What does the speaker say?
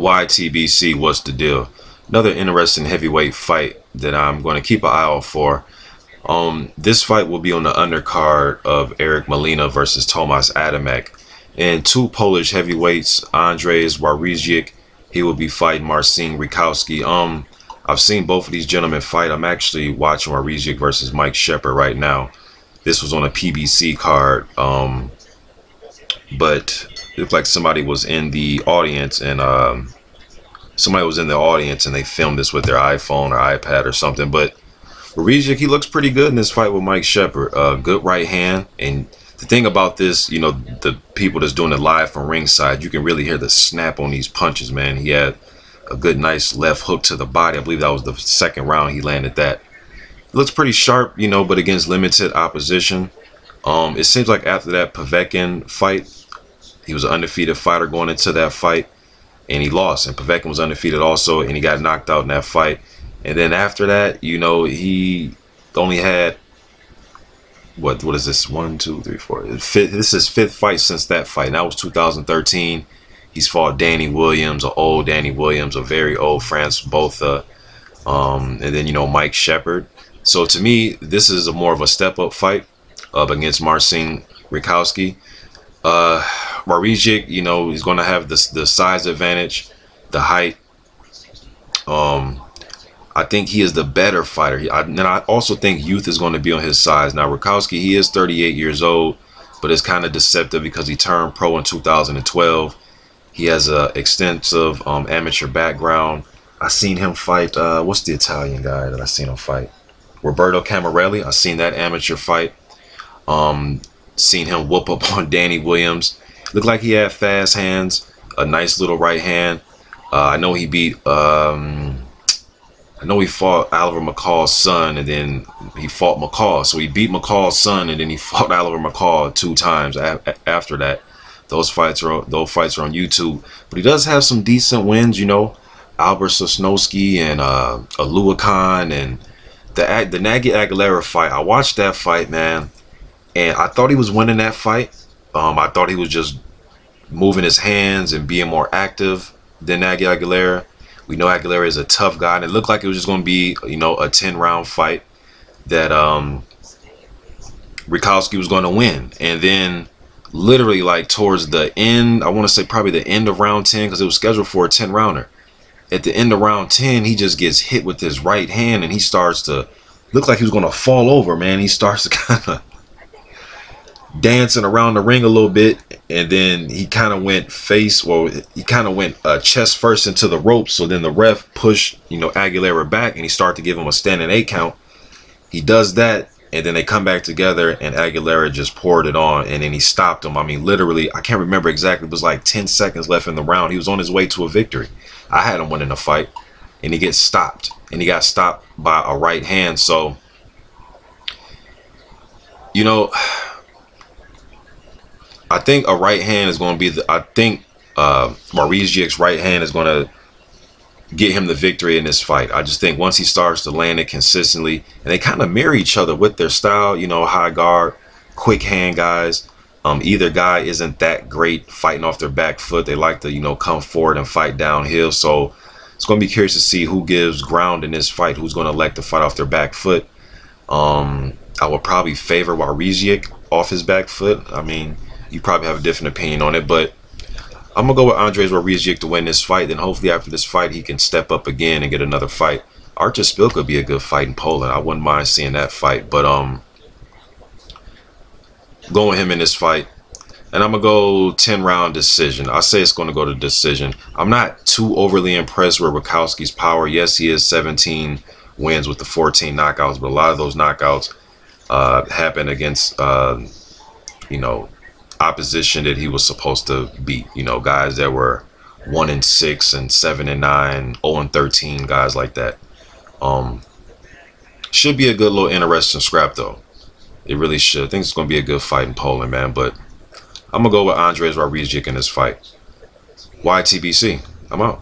YTBC, what's the deal? Another interesting heavyweight fight that I'm going to keep an eye out for. This fight will be on the undercard of Eric Molina versus Tomasz Adamek. And two Polish heavyweights, Andrzej Wawrzyk, he will be fighting Marcin Rekowski. I've seen both of these gentlemen fight. I'm actually watching Wawrzyk versus Mike Shepard right now. This was on a PBC card, but it looked like somebody was in the audience, and they filmed this with their iPhone or iPad or something. But Wawrzyk, he looks pretty good in this fight with Mike Shepard. Good right hand. And the thing about this, you know, the people that's doing it live from ringside, you can really hear the snap on these punches, man. He had a good, nice left hook to the body. I believe that was the second round he landed that. It looks pretty sharp, you know, but against limited opposition. It seems like after that Povetkin fight, he was an undefeated fighter going into that fight, and he lost. And Povetkin was undefeated also, and he got knocked out in that fight. And then after that, you know, he only had, what is this? 1, 2, 3, 4. This is his fifth fight since that fight. And that was 2013. He's fought Danny Williams, an old Danny Williams, a very old France Botha, and then, you know, Mike Shepard. So to me, this is more of a step-up fight against Marcin Rekowski. Wawrzyk, you know, he's going to have the size advantage, the height. I think he is the better fighter. And I also think youth is going to be on his side. Now, Rekowski, he is 38 years old, but it's kind of deceptive because he turned pro in 2012. He has an extensive amateur background. I seen him fight, what's the Italian guy that I seen him fight? Roberto Camarelli. I seen that amateur fight. Seen him whoop up on Danny Williams. Looked like he had fast hands, a nice little right hand. I know he beat, I know he fought Oliver McCall's son, and then he fought McCall. So he beat McCall's son, and then he fought Oliver McCall 2 times after that. Those fights are on YouTube. But he does have some decent wins, you know. Albert Sosnowski and Aluakhan, and the Nagy Aguilera fight. I watched that fight, man, and I thought he was winning that fight. I thought he was just moving his hands and being more active than Nagy Aguilera. We know Aguilera is a tough guy, and it looked like it was just going to be, you know, a 10-round fight that Rekowski was going to win. And then literally, like, towards the end, I want to say probably the end of round 10, because it was scheduled for a 10-rounder. At the end of round 10, he just gets hit with his right hand, and he starts to look like he was going to fall over, man. He starts to kind of dancing around the ring a little bit, and then he kind of went chest first into the ropes. So then the ref pushed, you know, Aguilera back, and he started to give him a standing 8 count. He does that, and then they come back together, and Aguilera just poured it on, and then he stopped him. I mean, literally, I can't remember exactly. It was like 10 seconds left in the round. He was on his way to a victory. I had him winning the fight, and he gets stopped, and he got stopped by a right hand. So, you know, I think a right hand is going to be I think Wawrzyk's right hand is going to get him the victory in this fight. I just think once he starts to land it consistently, and they kind of mirror each other with their style, you know, high guard, quick hand guys. Either guy isn't that great fighting off their back foot. They like to, you know, come forward and fight downhill. So it's going to be curious to see who gives ground in this fight, who's going to elect to fight off their back foot. I would probably favor Wawrzyk off his back foot. I mean, you probably have a different opinion on it, but I'm going to go with Andrzej Wawrzyk to win this fight. Then hopefully after this fight, he can step up again and get another fight. Artur Szpilka would be a good fight in Poland. I wouldn't mind seeing that fight, but going with him in this fight, and I'm gonna go 10-round decision. I say it's going to go to decision. I'm not too overly impressed with Rekowski's power. Yes, he is 17 wins with the 14 knockouts, but a lot of those knockouts happen against you know, opposition that he was supposed to beat. You know, guys that were 1-6 and 7-9, 0-13, guys like that. Should be a good little interesting scrap though. It really should. I think it's going to be a good fight in Poland, man. But I'm going to go with Andrzej Wawrzyk in this fight. YTBC. I'm out.